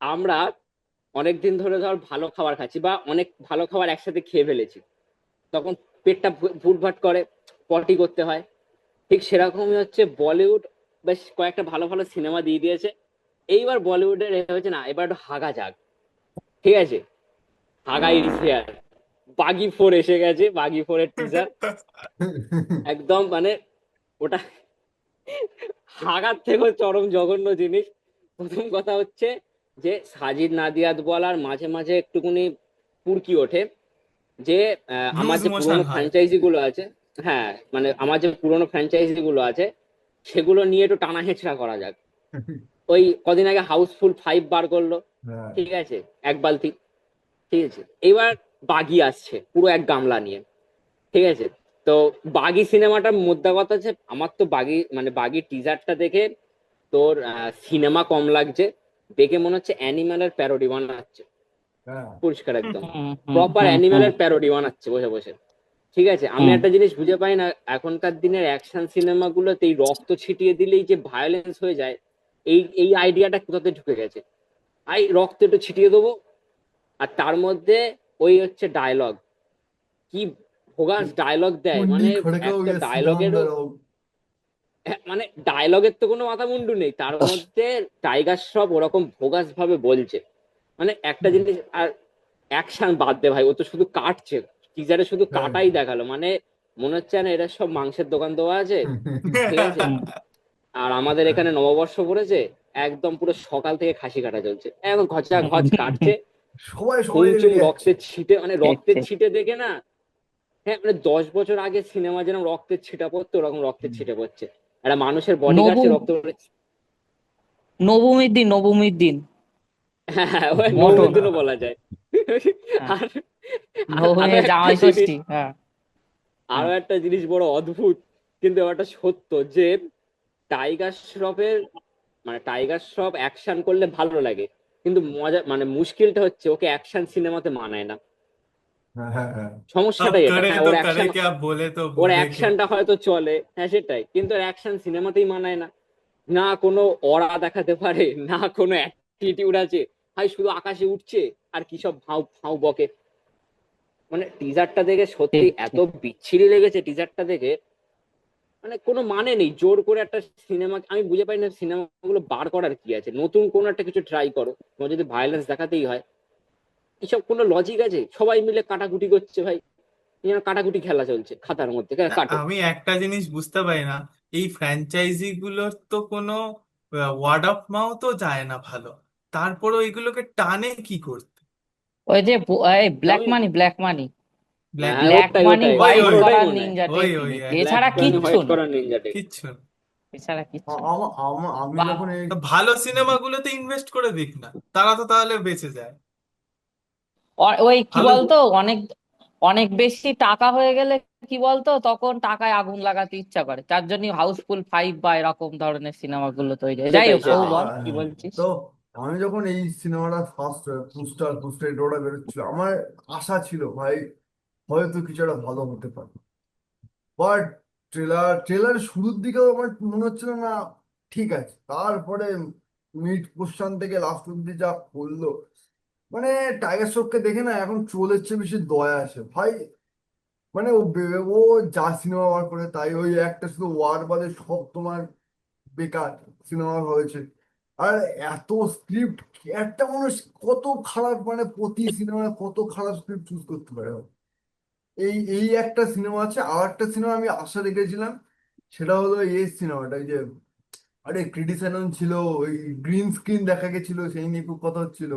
আমরা অনেকদিন ধরে ধর ভালো খাবার খাচ্ছি বা অনেক ভালো খাবার একসাথে খেয়ে ফেলেছি, তখন পেটটা ভুটভাট করে, পটি করতে হয়। ঠিক সেরকমই হচ্ছে বলিউড বেশ কয়েকটা ভালো ভালো সিনেমা দিয়ে দিয়েছে। এইবার বলিউডের এ হচ্ছে না, এবার একটু হাগা যাক। ঠিক আছে, হাগা ইজ হিয়ার। বাগি 4 এসে গেছে, বাগি 4 এর টিজার। একদম মানে ওটা হাগার থেকেও চরম জঘন্য জিনিস। প্রথম কথা হচ্ছে যে সাজিদ নাদিয়াদ বলার মাঝে মাঝে একটুকুনি পুরকি ওঠে যে আমার লুজ যে মোশন পুরোনো হয়। ফ্র্যাঞ্চাইজি গুলো আছে, হ্যাঁ মানে আমার যে পুরোনো ফ্র্যাঞ্চাইজি গুলো আছে সেগুলো নিয়ে একটু টানা হেঁচড়া করা যাক। ওই কদিন আগে হাউসফুল 5 বার করলো, হ্যাঁ। ঠিক আছে, এক বালতি। ঠিক আছে, এবার বাগি আসছে পুরো এক গামলা নিয়ে। ঠিক আছে, তো বাগি সিনেমাটার মোদ্দা কথা হচ্ছে আমার তো বাগি মানে বাগি টিজারটা দেখে তোর সিনেমা কম লাগছে। দেখে মনে হচ্ছে অ্যানিমালের প্যারোডি বানাচ্ছে, হ্যাঁ। পরিষ্কার একদম। হুম হুম প্রপার হুম হুম অ্যানিমালের প্যারোডি বানাচ্ছে বসে বসে। ঠিক আছে, আমি হুম। একটা জিনিস বুঝে পাই না, এখনকার দিনের অ্যাকশন সিনেমাগুলোতে এই রক্ত ছিটিয়ে দিলেই যে ভায়োলেন্স হয়ে যায়, এই এই আইডিয়াটা কোথাতে ঢুকে গেছে? আই রক্ত একটু ছিটিয়ে দেবো, আর তার মধ্যে ওই হচ্ছে ডায়লগ, কি ভোগাস ডায়লগ দেয় কুন্ডি মানে। খড়কা একটা ডায়লগেরও সিকান্দর। মানে ডায়লগের তো কোনো মাথা মুন্ডু নেই, তার মধ্যে টাইগার শ্রফ ওরকম ভোগাস ভাবে বলছে। মানে একটা জিনিস। আর অ্যাকশন বাদ দে ভাই, ও তো শুধু কাটছে। টিজারে শুধু হ্যাঁ। কাটাই দেখালো, মানে মনে হচ্ছে না এরা সব মাংসের দোকান দেওয়া আছে। ঠিক আছে, হুম। আর আমাদের এখানে নববর্ষ পড়েছে, একদম পুরো সকাল থেকে খাসি কাটা চলছে, এখন ঘচা ঘচ কাটছে। সবাই চুম সবাই চুম লেগে যাচ্ছে। রক্তের ছিটে, মানে ঠিক রক্তের ঠিক। ছিটে দেখে না। হ্যাঁ মানে 10 বছর আগে সিনেমা যেরকম রক্তের ছিটা পড়তো, ওরকম রক্তের ছিটে পড়ছে। একটা মানুষের বডি নবু কাটছে, রক্ত পড়ছে। নবমীর দিন, নবমীর দিন হ্যাঁ হ্যাঁ, ওই মটন। নবমীর দিনও বলা যায়। হ্যাঁ, আর আরো নবমীর একটা জামাই জিনিস, ষষ্ঠী। হ্যাঁ আরো হ্যাঁ। একটা জিনিস বড় অদ্ভুত, কিন্তু ব্যাপারটা সত্য যে টাইগার শ্রফের মানে টাইগার শ্রফ অ্যাকশন করলে ভালো লাগে, কিন্তু মজা মানে মুশকিলটা হচ্ছে ওকে অ্যাকশন সিনেমাতে মানায় না। হ্যাঁ, হ্যাঁ, হ্যাঁ। अब সমস্যাটাই এটা। करे হ্যাঁ तो ওর करे অ্যাকশন, क्या, बोले तो ওর बोले क्या। অ্যাকশনটা হয়তো চলে, হ্যাঁ সেটাই, কিন্তু ওর অ্যাকশন সিনেমাতেই মানায় না। না কোনো অরা দেখাতে পারে, না কোনো অ্যাটিটিউড আছে, ভাই শুধু আকাশে উঠছে আর কি সব ভাও ভাও বকে। মানে টিজারটা দেখে সত্যি ঠিক এত ঠিক। বিচ্ছিরি লেগেছে টিজারটা দেখে, মানে কোনো মানে নেই। জোর করে একটা সিনেমা আমি বুঝে পাই না, সিনেমাগুলো বার করার কি আছে? নতুন কোনো একটা কিছু ট্রাই করো, তোমার যদি ভায়োলেন্স দেখাতেই হয়। এসব কোনো লজিক আছে? সবাই মিলে কাটাকুটি করছে ভাই, যেন কাটাকুটি খেলা চলছে খাতার মধ্যে, না, কাটো। আমি একটা জিনিস বুঝতে পারি না, এই ফ্র্যাঞ্চাইজি গুলোর তো কোনো ওয়ার্ড অফ মাউথও যায় না ভালো, তারপরেও এগুলোকে টানে কি করতে। ওই যে এই ব্ল্যাক আমি মানি, ব্ল্যাক মানি, ব্ল্যাক, হ্যাঁ ব্ল্যাক ওটাই মানি ওটাই ওই হোয়াইট আমার ওই ওটাই করার মনে হয়। নিনজা ওই ওই টেকনিক, ব্ল্যাক এছাড়া কানি কিচ্ছু হোয়াইট না। করা নিনজা টেকনিক। কিচ্ছু না। এছাড়া কিচ্ছু না। আমি বা যখন এই তো ভালো সিনেমাগুলোতে ইনভেস্ট করে দিক না, তারা তো তাহলে বেঁচে যায়। ওই কি ভালো বলতো, অনেক অনেক বেশি টাকা হয়ে গেলে কি বলতো, তখন টাকায় আগুন লাগাতে ইচ্ছা করে, তার জন্য হাউসফুল 5 বা এরকম ধরনের সিনেমাগুলো তৈরি হয়। যাই সেটাই হোক, ও সেটাই। বল কি হ্যাঁ। বলছিস। তো আমি যখন এই সিনেমাটা ফার্স্ট পুস্টার পুস্টার ওটা বেরোচ্ছিল, আমার আশা ছিল ভাই হয়তো কিছু একটা ভালো হতে পারে। বাট ট্রেলার শুরুর দিকেও আমার মনে হচ্ছিল না ঠিক আছে, তারপরে মিড পোর্শন থেকে লাস্ট অব্দি যা করলো, মানে টাইগার শ্রফকে দেখে না এখন ট্রোলের চেয়ে বেশি দয়া আসে ভাই। মানে ও যা সিনেমা বার করে তাই ওই একটা শুধু ওয়ার বাদে সব তোমার বেকার সিনেমা হয়েছে। আর এত স্ক্রিপ্ট, একটা মানুষ কত খারাপ, মানে প্রতি সিনেমায় কত খারাপ স্ক্রিপ্ট চুজ করতে পারে। এই এই একটা সিনেমা আছে, আর একটা সিনেমা আমি আশা রেখেছিলাম, সেটা হলো এই সিনেমাটা, এই যে আরে ক্রিটিসাইজন ছিল, ওই গ্রিন স্ক্রিন দেখা গেছিল, সেই নিয়ে খুব কথা হচ্ছিল।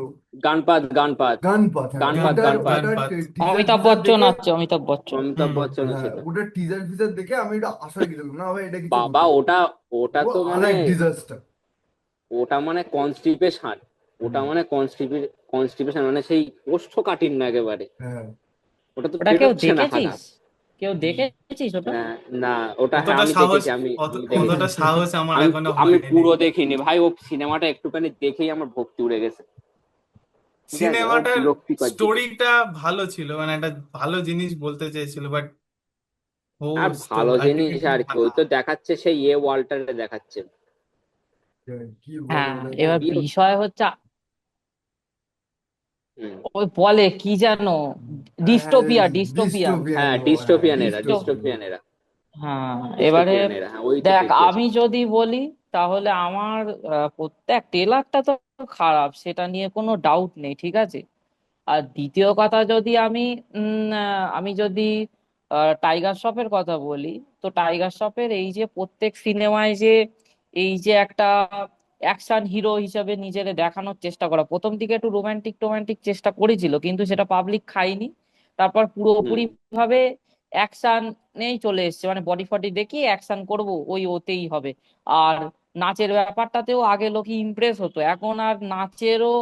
গানপাত। গানপাত, হ্যাঁ গানপাত গান ওটার গানপাত। গান ওটার পাত। টিজার অমিতাভ ফিজার বচ্চন দেখে। আছে, অমিতাভ বচ্চন। অমিতাভ হুম। বচ্চনও হ্যাঁ, ছিল। ওটার টিজার ফিজার দেখে আমি এটা আশা রেখেছিলাম না ভাই, এটা কিছু বাবা হতে পারে। ওটা, ওটা পুরো তো আর মানে এক ডিজাস্টার। ওটা মানে কনস্টিপেশন। ওটা মানে কনস্টিপেশন মানে সেই কোষ্ঠকাঠিন্য একেবারে। হ্যাঁ। ওটা তো ওটা কেউ বেরোচ্ছে না হাগা। দেখেছিস? কেউ দেখেছিস ওটা? হ্যাঁ, না ওটা হ্যাঁ অতটা আমি সাহস, দেখেছি, আমি আমি দেখেছি। অতটা সাহস আমার আমি এখনো আমি হয়নি পুরো দেখি। দেখিনি ভাই, ও সিনেমাটা একটুখানি দেখেই আমার ভক্তি উড়ে গেছে। ঠিক আছে, ও সিনেমাটার বিরক্তিকর জিনিস। স্টোরিটা ভালো ছিল, মানে একটা ভালো জিনিস বলতে চেয়েছিল, বাট আর হোস্ট তো ভালো জিনিস আলটিমেটলি আর কি, ওই ভাঙা। তো দেখাচ্ছে সেই ওয়াল্টারে দেখাচ্ছে। কি বলে হ্যাঁ, ওটাকে? এবার বিরক্ত। বিষয় হচ্ছে হুম। ওই বলে কি যেন, হ্যাঁ, ডিস্টোপিয়া। ডিস্টোপিয়ান, হ্যাঁ, হ্যাঁ ডিস্টোপিয়ান এরা, ডিস্টোপিয়ান। ডিস্টোপিয়ান এরা, হ্যাঁ, এবারে ডিস্টোপিয়ান এরা, হ্যাঁ ওই দেখ, টাইপের দিয়েছে। আমি যদি বলি তাহলে আমার প্রত্যেক টেলারটা তো খারাপ, সেটা নিয়ে কোনো ডাউট নেই, ঠিক আছে। আর দ্বিতীয় কথা যদি আমি যদি টাইগার শ্রফের কথা বলি, তো টাইগার শ্রফের এই যে প্রত্যেক সিনেমায় যে এই যে একটা অ্যাকশন হিরো হিসেবে নিজের দেখানোর চেষ্টা করা, প্রথম দিকে একটু রোমান্টিক টোমান্টিক চেষ্টা করেছিল, কিন্তু সেটা পাবলিক খায়নি। তারপর হুম। পুরোপুরি ভাবে অ্যাকশন নেই চলে এসছে, মানে বডি ফডি দেখিয়ে অ্যাকশন করব, ওই ওতেই হবে। আর নাচের ব্যাপারটাতেও আগে লোক ইমপ্রেস হতো, এখন আর নাচেরও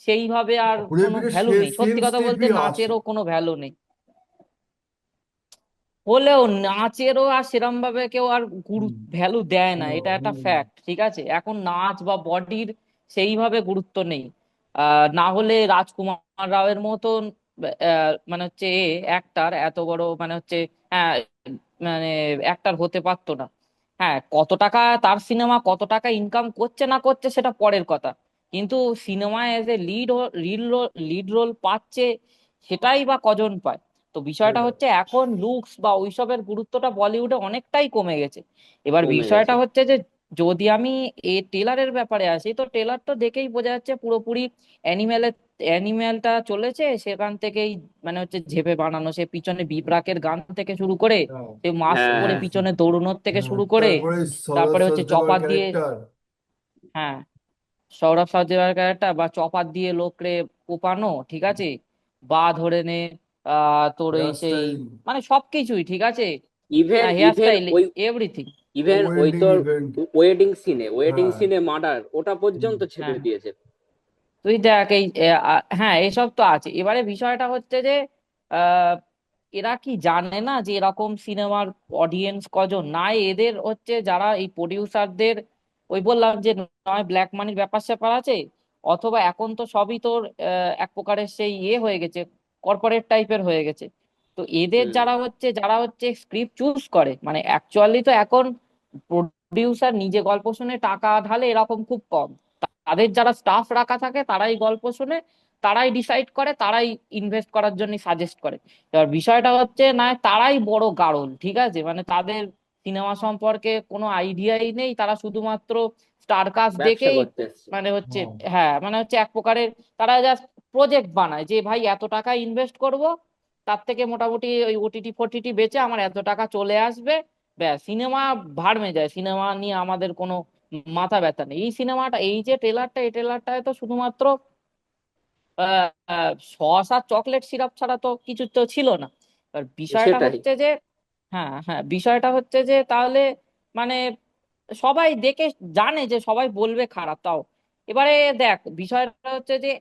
সেইভাবে আর ঘুরে কোনো ফিরে ভ্যালু নেই, সেম সত্যি কথা বলতে স্টেপই আসে। নাচেরও কোনো ভ্যালু নেই। হলেও নাচেরও আর সেরম ভাবে কেউ আর হুম, ভ্যালু দেয় না, এটা একটা হুম। ফ্যাক্ট, ঠিক আছে। এখন নাচ বা বডির সেইভাবে গুরুত্ব নেই। না হলে রাজকুমার রাওয়ের মতন মানে হচ্ছে অ্যাক্টার, এত বড় মানে হচ্ছে, হ্যাঁ, মানে অ্যাক্টার হতে পারতো না। হ্যাঁ, কত টাকা তার সিনেমা কত টাকা ইনকাম করছে না করছে সেটা পরের কথা, কিন্তু সিনেমায় এজ এ লিড রোল পাচ্ছে, সেটাই বা কজন পায়। তো বিষয়টা সেটাই। হচ্ছে এখন লুকস বা ওইসবের গুরুত্বটা বলিউডে অনেকটাই কমে গেছে। এবার কমে বিষয়টা গেছে। হচ্ছে যে যদি আমি টেলারের ব্যাপারে আসি, তো টেলার তো দেখেই বোঝা যাচ্ছে পুরোপুরি অ্যানিমেলের অ্যানিমেলটা চলেছে সেখান থেকেই, মানে হচ্ছে ঝেপে বানানো, সে পিছনে বিপ্রাকের গান থেকে শুরু করে, হ্যাঁ, সে মাস্ক হ্যাঁ, পরে হ্যাঁ। পিছনে দৌড়নোর থেকে হ্যাঁ, শুরু করে, তারপরে সৌরভ তারপরে হচ্ছে সচদেবার চপার দিয়ে, ক্যারেক্টার। হ্যাঁ, সৌরভ সজ্জার ক্যারেক্টার বা চপার দিয়ে লোকরে কোপানো, ঠিক আছে, বা ধরে নে তোর এই হেয়ার সেই, স্টাইল, মানে সবকিছুই ঠিক আছে, ইভেন হেয়ার ইভেন স্টাইল, ওই এভরিথিং। ইভেন ওই ওয়েডিং তোর ইভেন্ট। ওয়েডিং হ্যাঁ। সিনে মার্ডার ওটা হুম। পর্যন্ত ছেড়ে হ্যাঁ, দিয়েছে। তুই দেখ হ্যাঁ, এসব তো আছে। এবারে বিষয়টা হচ্ছে যে আহ, এরা কি জানে না যে এরকম সিনেমার অডিয়েন্স কজন, নাই এদের হচ্ছে যারা এই প্রডিউসারদের, ওই বললাম যে নয় ব্ল্যাক মানির ব্যাপার স্যাপার আছে, অথবা এখন তো সবই তোর এক প্রকারের সেই হয়ে গেছে, কর্পোরেট টাইপের হয়ে গেছে। তো এদের হুম। যারা হচ্ছে স্ক্রিপ্ট চুজ করে, মানে অ্যাকচুয়ালি তো এখন প্রডিউসার নিজে গল্প শুনে টাকা ঢালে এরকম খুব কম। তাদের যারা স্টাফ রাখা থাকে তারাই গল্প শুনে, তারাই ডিসাইড করে, তারাই ইনভেস্ট করার জন্য সাজেস্ট করে। এবার বিষয়টা হচ্ছে না, তারাই বড় গাড়ল, ঠিক আছে, মানে তাদের সিনেমা সম্পর্কে কোনো আইডিয়াই নেই, তারা শুধুমাত্র স্টার কাস্ট ব্যবসা দেখেই, করতে এসছে। মানে হচ্ছে, হ্যাঁ। হ্যাঁ, মানে হচ্ছে এক প্রকারের তারা জাস্ট প্রজেক্ট বানায় যে ভাই এত টাকা ইনভেস্ট করব, তার থেকে মোটামুটি ওই ওটিটি ফটিটি বেচে আমার এত টাকা চলে আসবে, ব্যাস সিনেমা ভাড়মে যায়, সিনেমা নিয়ে আমাদের কোনো মাথা ব্যথা নেই। এই সিনেমাটা, এই যে ট্রেলারটা, এই ট্রেলারটায় তো শুধুমাত্র সস আর চকলেট সিরাপ ছাড়া তো কিছু তো ছিল না। এবার বিষয়টা সেটাই। হচ্ছে যে, হ্যাঁ হ্যাঁ, বিষয়টা হচ্ছে যে তাহলে, মানে সবাই দেখে জানে যে সবাই বলবে খারাপ, তাও এবারে দেখ বিষয়টা হচ্ছে যে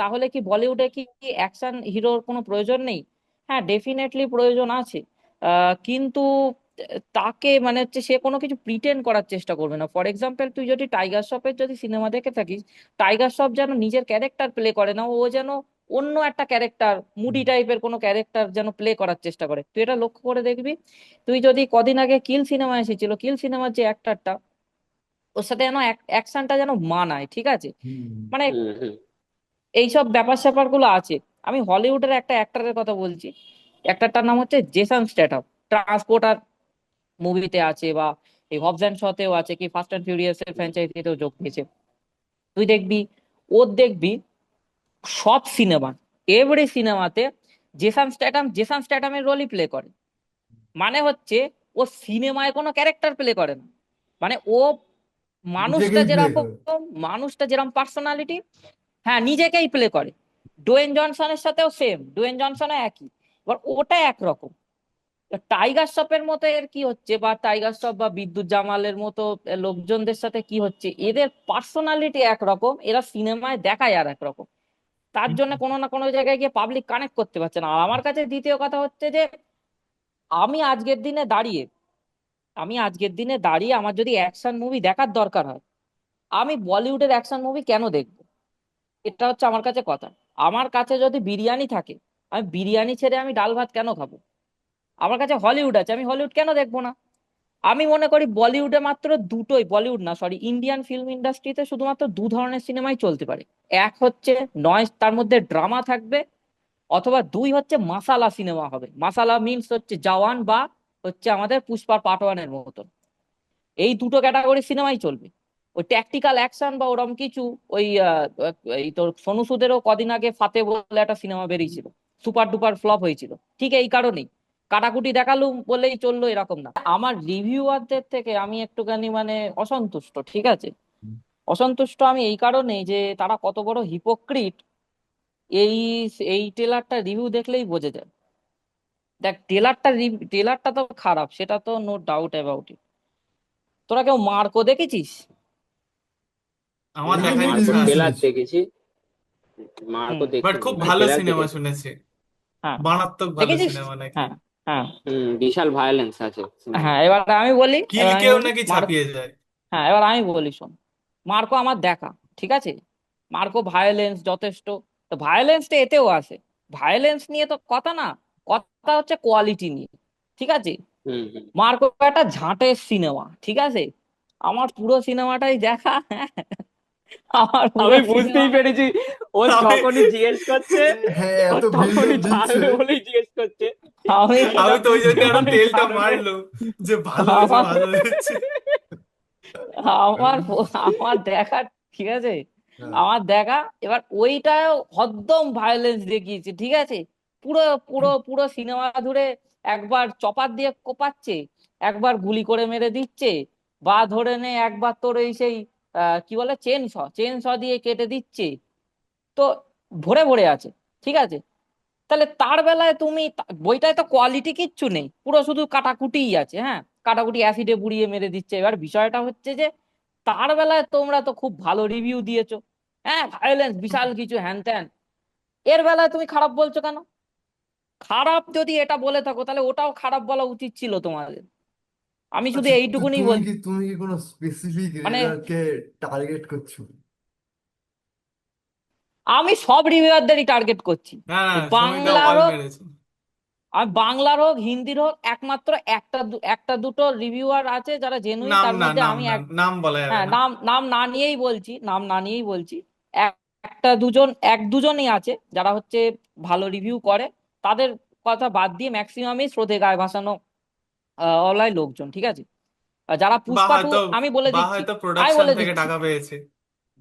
তাহলে কি বলিউডে কি অ্যাকশন হিরোর কোনো প্রয়োজন নেই? হ্যাঁ, ডেফিনেটলি প্রয়োজন আছে। কিন্তু তাকে মানে হচ্ছে সে কোনো কিছু প্রিটেন্ড করার চেষ্টা করবে না। ফর এক্সাম্পল, তুই যদি টাইগার শ্রফের যদি সিনেমা দেখে থাকিস, টাইগার শ্রফ যেন নিজের ক্যারেক্টার প্লে করে না, ও যেন অন্য একটা ক্যারেক্টার, মুডি টাইপের কোনো ক্যারেক্টার যেন প্লে করার চেষ্টা করে। তুই এটা লক্ষ্য করে দেখবি। তুই যদি কদিন আগে কিল সিনেমা এসেছিল, কিল সিনেমার যে অ্যাক্টারটা, ওর সাথে যেন অ্যাকশনটা যেন মানায়, ঠিক আছে, হুম। মানে হুম, হুম। এইসব ব্যাপার স্যাপার গুলো আছে। আমি হলিউডের একটা অ্যাক্টরের কথা বলছি, অ্যাক্টরটার নাম হচ্ছে জেসন স্ট্যাথম। ট্রান্সপোর্টার মুভিতে আছে, বা এই হবস অ্যান্ড শতেও আছে, কি ফাস্ট অ্যান্ড ফিউরিয়াস এর ফ্র্যাঞ্চাইজিতেও যোগ দিয়েছে। তুই দেখবি, দেখবি সব সিনেমা, এভরি সিনেমাতে জেসান স্ট্যাটামের রোলই প্লে করে। মানে হচ্ছে ও সিনেমায় কোনো ক্যারেক্টার প্লে করে না, মানে ও মানুষটা নিজেকেই প্লে যেরকম, করে। মানুষটা যেরকম পার্সোনালিটি, হ্যাঁ, নিজেকেই প্লে করে। ডোয়েন জনসনের সাথেও সেম, ডোয়েন জনসনও একই। এবার ওটা একরকম। টাইগার শ্রফের মতো এর কি হচ্ছে, বা টাইগার শ্রফ বা বিদ্যুৎ জামালের মতো লোকজনদের সাথে কি হচ্ছে, এদের পার্সোনালিটি একরকম, এরা সিনেমায় দেখায় আর একরকম। তার জন্য কোনো না কোনো জায়গায় গিয়ে পাবলিক কানেক্ট করতে পারছে না। আর আমার কাছে দ্বিতীয় কথা হচ্ছে যে আমি আজকের দিনে দাঁড়িয়ে আমি আজকের দিনে দাঁড়িয়ে, আমার যদি অ্যাকশন মুভি দেখার দরকার হয়, আমি বলিউডের অ্যাকশন মুভি কেন দেখবো? এটা হচ্ছে আমার কাছে কথা। আমার কাছে যদি বিরিয়ানি থাকে, আমি বিরিয়ানি ছেড়ে আমি ডাল ভাত কেন খাবো? আমার কাছে হলিউড আছে, আমি হলিউড কেন দেখবো না? আমি মনে করি বলিউডে মাত্র দুটোই, বলিউড না সরি, ইন্ডিয়ান ফিল্ম ইন্ডাস্ট্রিতে শুধুমাত্র দু ধরনের সিনেমাই চলতে পারে। এক হচ্ছে নয় তার মধ্যে ড্রামা থাকবে, অথবা দুই হচ্ছে মাসালা সিনেমা হবে। মাসালা মিন্স হচ্ছে জওয়ান বা হচ্ছে আমাদের পুষ্পার পার্ট 1 এর মতন। এই দুটো ক্যাটাগরি সিনেমাই চলবে। ওই ট্যাকটিক্যাল অ্যাকশন বা ওরম কিছু, ওই এই তোর সোনু সুদেরও কদিন আগে ফাতে বলে একটা সিনেমা বেরিয়েছিল, সুপার ডুপার ফ্লপ হয়েছিল, ঠিক এই কারণেই। কাটাকুটি দেখালুম বলেই চললো এরকম না। আমার রিভিউয়ারদের থেকে আমি একটুখানি মানে অসন্তুষ্ট, ঠিক আছে। অসন্তুষ্ট আমি এই কারণেই যে তারা কত বড় হিপোক্রিট, এই এই ট্রেলারটা রিভিউ দেখলেই বোঝা যায়। দেখ ট্রেলারটা তো খারাপ, সেটা তো নো ডাউট অ্যাবাউট ইট। তোরা কেউ মার্কো দেখেছিস? আমার আমি দেখার শুধু ইচ্ছা মার্কো রিভিউ আছে, ট্রেলার শুনেছি। দেখেছি, মার্কো হুম। বাট দেখিনি, খুব মানে ভালো ট্রেলার সিনেমা দেখেছি। শুনেছি, হ্যাঁ, মারাত্মক ভালো দেখেছিস। সিনেমা নাকি। হ্যাঁ, হ্যাঁ, বিশাল ভায়োলেন্স আছে হ্যাঁ, সিনেমাতে। এবার আমি বলি, এবার আমি কিলকেও বলি নাকি মার্ক ছাপিয়ে যায়। হ্যাঁ, এবার আমি বলি, শোন। মার্কো আমার দেখা, ঠিক আছে। মার্কো ভায়োলেন্স যথেষ্ট, তো ভায়োলেন্সটা এতেও আছে। ভায়োলেন্স নিয়ে তো কথা না, কথা হচ্ছে কোয়ালিটি নিয়ে, ঠিক আছে। হুম হুম। মার্কো একটা ঝাঁটের সিনেমা, ঠিক আছে। আমার পুরো সিনেমাটাই দেখা, হ্যাঁ। আমার পুরো আমি সিনেমা, বুঝতেই পেরেছি, ও আমি যখনই জিজ্ঞেস করছে, হ্যাঁ, ও এত বিল্ডআপ তখনই দিচ্ছে। ছাড়বে বলেই জিজ্ঞেস করছে। আমি আমি তো ওই জন্য আরো যখনই তেলটা ছাড়বে, মারলো যে ভালো হয়েছে আমার ভালো হয়েছে। আমার দেখা, ঠিক আছে। হ্যাঁ, আমার দেখা, এবার ওইটাও হদ্দম ভায়োলেন্স দেখিয়েছে, ঠিক আছে। পুরো পুরো পুরো সিনেমা ধরে একবার চপার দিয়ে কোপাচ্ছে, একবার গুলি করে মেরে দিচ্ছে, বা ধরে নে একবার তোর এই সেই কি বলে চেন শ দিয়ে কেটে দিচ্ছে। তো ভরে ভরে আছে, ঠিক আছে। তাহলে তার বেলায় তুমি বইটায় তো কোয়ালিটি কিচ্ছু নেই, পুরো শুধু কাটাকুটিই আছে, হ্যাঁ। কাটাকুটি অ্যাসিডে পুড়িয়ে মেরে দিচ্ছে। এবার বিষয়টা হচ্ছে যে তার বেলায় তোমরা তো খুব ভালো রিভিউ দিয়েছো, হ্যাঁ, ভায়োলেন্স বিশাল কিছু হ্যান ত্যান। এর বেলায় তুমি খারাপ বলছো কেন? খারাপ যদি এটা বলে থাকো তাহলে ওটাও খারাপ বলা উচিত ছিল তোমাদের। আমি শুধু আচ্ছা, এইটুকুনি তুমি কি বলছি, তুমি কি কোনো স্পেসিফিক মানে রিডারকে টার্গেট করছো? আমি সব রিভিউয়ারদেরই টার্গেট করছি। না না, সুমিতা বাংলার অল হোক, মেরেছে। আর বাংলার হোক হিন্দির হোক, একমাত্র একটা দুটো রিভিউয়ার আছে যারা জেনুইন, নাম তার না, মধ্যে নাম আমি না, নাম বলা যাবে হ্যাঁ, না। নাম নাম না নিয়েই বলছি, নাম না নিয়েই বলছি। এক দুজনই আছে যারা হচ্ছে ভালো রিভিউ করে। তাদের কথা বাদ দিয়ে ম্যাক্সিমামই স্রোতে গায়ে ভাসানো অলাই লোকজন, ঠিক আছে। আর যারা বা পুষ্পা টু, হয়তো আমি বলে বা দিচ্ছি, হয়তো আমি প্রোডাকশন বলে থেকে দিচ্ছি, টাকা পেয়েছে।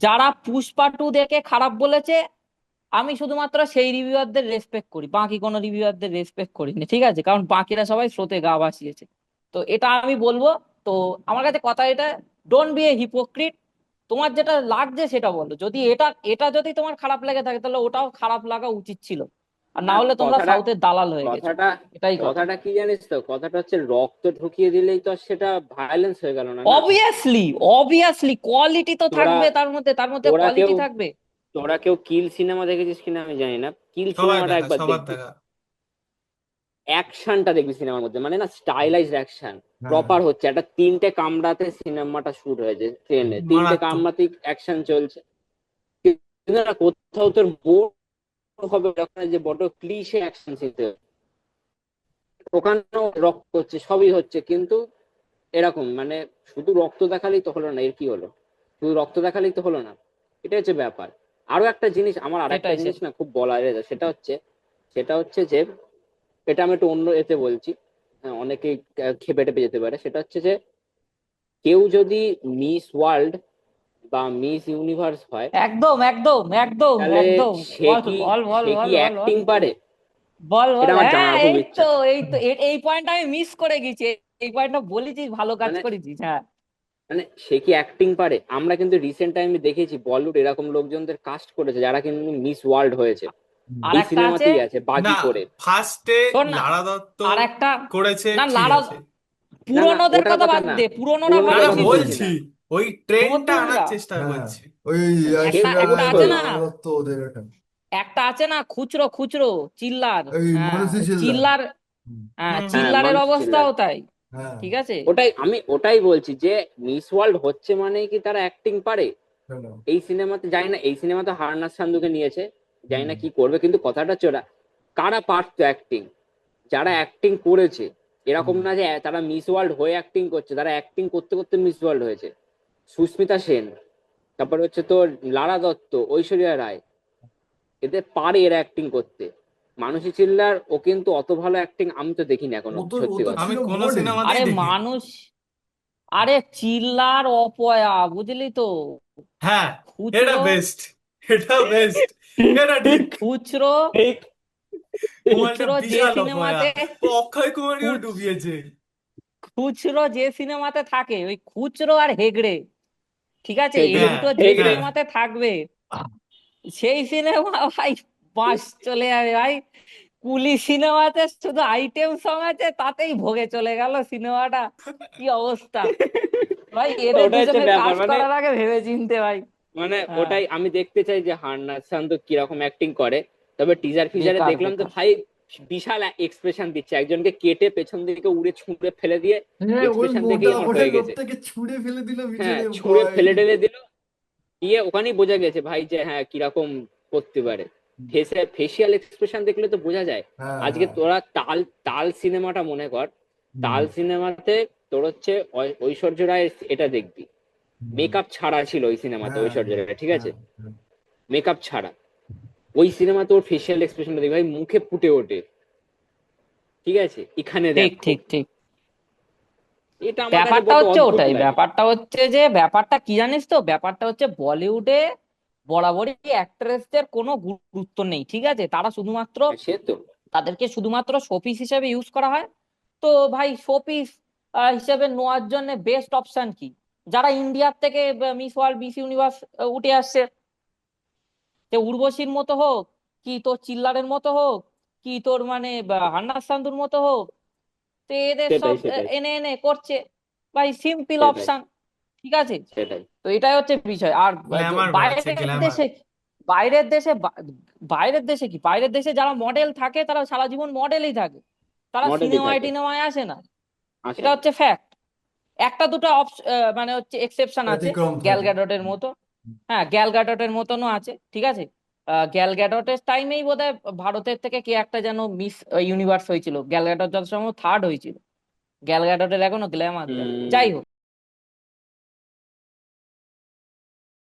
যারা পুষ্পা 2 দেখে খারাপ বলেছে, আমি শুধুমাত্র সেই রিভিউয়ারদের রেসপেক্ট করি, বাকি কোনো রিভিউয়ারদের রেসপেক্ট করি না, ঠিক আছে। কারণ বাকিরা সবাই স্রোতে গা ভাসিয়েছে। তো এটা আমি বলবো। তো আমার কাছে কথা এটা, ডোন্ট বি এ হিপোক্রিট। তোমার যেটা লাগছে সেটা বলো। যদি এটা এটা যদি তোমার খারাপ লেগে থাকে তাহলে ওটাও খারাপ লাগা উচিত ছিল। আর না না, হলে তোমরা কথাটা সাউথের দালাল হয়ে গেছো, কথাটা এটাই কথা। কথাটা কি জানিস তো, কথাটা হচ্ছে রক্ত ঢুকিয়ে দিলেই তো আর সেটা ভায়োলেন্স হয়ে গেল না, না। অবভিয়াসলি, অবভিয়াসলি কোয়ালিটি তো তোরা থাকবে, তার মধ্যে তোরা কেউ কোয়ালিটি থাকবে। তোরা কেউ কিল সিনেমা দেখেছিস কিনা আমি জানি না, কিল সবাই সিনেমাটা দেখা, একবার সবার দেখবি। দেখা। অ্যাকশনটা দেখবি সিনেমার মধ্যে, মানে না স্টাইলাইজড অ্যাকশন হ্যাঁ, প্রপার হচ্ছে। একটা 3টে কামরাতে সিনেমাটা শুট হয়েছে, ট্রেনে 3টে মারাত্মক। কামরাতে অ্যাকশন চলছে। কিন্তু না কোথাও তোর বোর হবে যখন যে বড় ক্লিশে অ্যাকশন সিনতে, ওখানেও রক্ত হচ্ছে, সবই হচ্ছে, কিন্তু এরকম মানে শুধু রক্ত দেখালেই তো হলো না, এর কি হলো? শুধু রক্ত দেখালেই তো হলো না, এটা হচ্ছে ব্যাপার। আরো একটা জিনিস, আমার আর একটা সেটাই জিনিস সেটাই না খুব বলা যায়, সেটা হচ্ছে যে, এটা আমি একটু অন্য এতে বলছি, হ্যাঁ, অনেকেই খেপে টেপে যেতে পারে। সেটা হচ্ছে যে কেউ যদি মিস ওয়ার্ল্ড বা মিস ইউনিভার্স হয়, একদম একদম একদম তাহলে একদম। সে বল কি বল বল সে কি বল বল বল অ্যাক্টিং পারে? বল এটা বল আমার হ্যাঁ, জানার খুব এই তো ইচ্ছা। এই তো এই পয়েন্টটা আমি মিস করে গেছি। এই পয়েন্টটা বলেছিস, ভালো কাজ মানে করেছিস, হ্যাঁ। মানে সে কি অ্যাক্টিং পারে? আমরা কিন্তু রিসেন্ট টাইমে দেখেছি বলিউড এরকম লোকজনদের কাস্ট করেছে যারা কিন্তু মিস ওয়ার্ল্ড হয়েছে, হুম, আর এই একটা আছে, সিনেমাতেই আছে না, বাজি করে। ফার্স্টে শোন না, লারা দত্ত আর একটা, করেছে, না ঠিক লারা, আছে। না না, পুরোনোদের ওটার কথা কথা বাদ না, দে, পুরোনোরা না পুরোনোদের ভালো না, কথা ছিল। বলছি বলছি না। ওই ট্রেনটা আনার নতুনরা, চেষ্টা হ্যাঁ, করছে। ওই একটা ঐশ্বরিয়া একটা রায় আছে আর না, লারা দত্ত ওদের এটা, একটা আছে না, খুচরো খুচরো চিল্লার, ওই হ্যাঁ, মনীষী ওই চিল্লার। চিল্লার, হুম, হ্যাঁ, হুম হুম। হ্যাঁ, চিল্লারের মনসুর চিল্লার। অবস্থাও তাই, হ্যাঁ, ঠিক আছে। ওটাই বলছি যে মিস ওয়ার্ল্ড হচ্ছে মানে কি তারা অ্যাক্টিং পারে? হ্যালো, এই সিনেমাতে জানি না, এই সিনেমাতে হারনাজ সান্দুকে নিয়েছে, জানি হুম, না কি করবে, কিন্তু কথাটা হচ্ছে ওরা কারা পারতো অ্যাক্টিং, যারা অ্যাক্টিং করেছে এরকম হুম। না যে তারা মিস ওয়ার্ল্ড হয়ে অ্যাক্টিং করছে, তারা অ্যাক্টিং করতে করতে মিস ওয়ার্ল্ড হয়েছে। সুস্মিতা সেন, তারপর হচ্ছে তোর লারা দত্ত, ঐশ্বরিয়া রায়, এদের পারে এরা অ্যাক্টিং করতে। মানসী চিল্লার ও কিন্তু অত ভালো অ্যাক্টিং আমি তো দেখিনি এখনো, ও সত্যি তো কথা। আমি ছিল কোনো মডেল। সিনেমাতেই আরে দেখিনি। মানুষ, আরে চিল্লার অপয়া, বুঝলি তো? হ্যাঁ, এটা খুচরো, বেস্ট, এটা বেস্ট, ঠিক এটা ঠিক ঠিক। খুচরো, ঠিক ঠিক। কুমারটা খুচরো যে বিশাল অপয়া, সিনেমাতে, ও অক্ষয় কুমারীও খুচ ডুবিয়েছে। খুচরো যে সিনেমাতে থাকে, ওই খুচরো আর হেগড়ে, ঠিক আছে, এই হেগড়ে, হ্যাঁ, দুটো যে হেগড়ে। হ্যাঁ, সিনেমাতে থাকবে, সেই সিনেমা ভাই বাস চলে যাবে ভাই। কুলি সিনেমাতে শুধু আইটেম সং আছে, তাতেই ভোগে চলে গেল সিনেমাটা। কি অবস্থা ভাই, এদের ওটা হচ্ছে দুজনের ব্যাপার, কাজ মানে করার আগে ভেবে চিনতে ভাই। মানে হ্যাঁ, ওটাই আমি দেখতে চাই যে হান্নান শান্ত কিরকম অ্যাক্টিং করে। তবে টিজার ফিজারে বেকার দেখলাম তো বেকার। ভাই, বিশাল এক্সপ্রেশন দিচ্ছে, একজনকে কেটে পেছন দিকে উড়ে ছুঁড়ে ফেলে দিয়ে হ্যাঁ, ওই এক্সপ্রেশন মোটা দেখেই আমার মোটা হয়ে গেছে। লোকটাকে ছুঁড়ে ফেলে দিল হ্যাঁ, পিছনে, ছুঁড়ে ভাই। ফেলে টেলে দিল, দিয়ে ওখানেই বোঝা গেছে ভাই যে হ্যাঁ কিরকম করতে পারে। ফেসিয়াল এক্সপ্রেশন দেখলে তো বোঝা যায়। হ্যাঁ, আজকে হ্যাঁ। তোরা তাল তাল সিনেমাটা মনে কর, হুম, তাল সিনেমাতে তোর হচ্ছে ঐশ্বর্য রায়ের এটা দেখবি, হুম। মেকআপ ছাড়া ছিল ওই সিনেমাতে হ্যাঁ, ঐশ্বর্য হ্যাঁ, রায়, ঠিক হ্যাঁ, আছে, হ্যাঁ। মেকআপ ছাড়া। ওই সিনেমাতে ওর ফেসিয়াল এক্সপ্রেশনটা দেখবি ভাই, মুখে ফুটে ওঠে, ঠিক আছে, এখানে ঠিক দেখো। ঠিক ঠিক। এটা আমার কাছে ব্যাপারটা বড্ড হচ্ছে অদ্ভুত ওটাই, লাগে। ব্যাপারটা হচ্ছে যে, ব্যাপারটা কি জানিস তো, ব্যাপারটা হচ্ছে বলিউডে বরাবরই অ্যাক্ট্রেসদের কোনো গুরুত্ব নেই, ঠিক আছে, তারা শুধুমাত্র, হ্যাঁ, সে তো। তাদেরকে শুধুমাত্র শোপিস হিসেবে ইউজ করা হয়। তো ভাই শোপিস হিসেবে নেওয়ার জন্য বেস্ট অপশন কি? যারা ইন্ডিয়ার থেকে মিস ওয়ার্ল্ড, মিস ইউনিভার্স উঠে আসছে, সে উর্বশীর মতো হোক, কি তোর চিল্লারের মতো হোক, কি তোর মানে হান্নান শান্তর মতো হোক, তো এদের সেটাই সব সেটাই এনে এনে করছে ভাই, সিম্পল সেটাই অপশন, ঠিক আছে। সেটাই। তো এটাই হচ্ছে বিষয়। আর গ্ল্যামার বাড়াচ্ছে, বাইরের গ্ল্যামার। দেশে, বাইরের দেশে বাইরের দেশে কি, বাইরের দেশে যারা মডেল থাকে তারা সারা জীবন মডেলই থাকে, তারা মডেলই সিনেমায় থাকে, টিনেমায় আসে না। আসে এটা না। হচ্ছে ফ্যাক্ট। একটা দুটো মানে হচ্ছে এক্সেপশন আছে, ব্যতিক্রম গ্যাল থাকে। গ্যাডটের মতো। হ্যাঁ, গ্যাল গ্যাডটের মতনও আছে, ঠিক আছে। গ্যাল গ্যাডটের টাইমেই বোধহয় ভারতের থেকে কে একটা যেন মিস ইউনিভার্স হয়েছিল, গ্যাল গ্যাডট যত সময় থার্ড হয়েছিল। গ্যাল গ্যাডটের এখনো গ্ল্যামার দেয়, হুম। যাই হোক।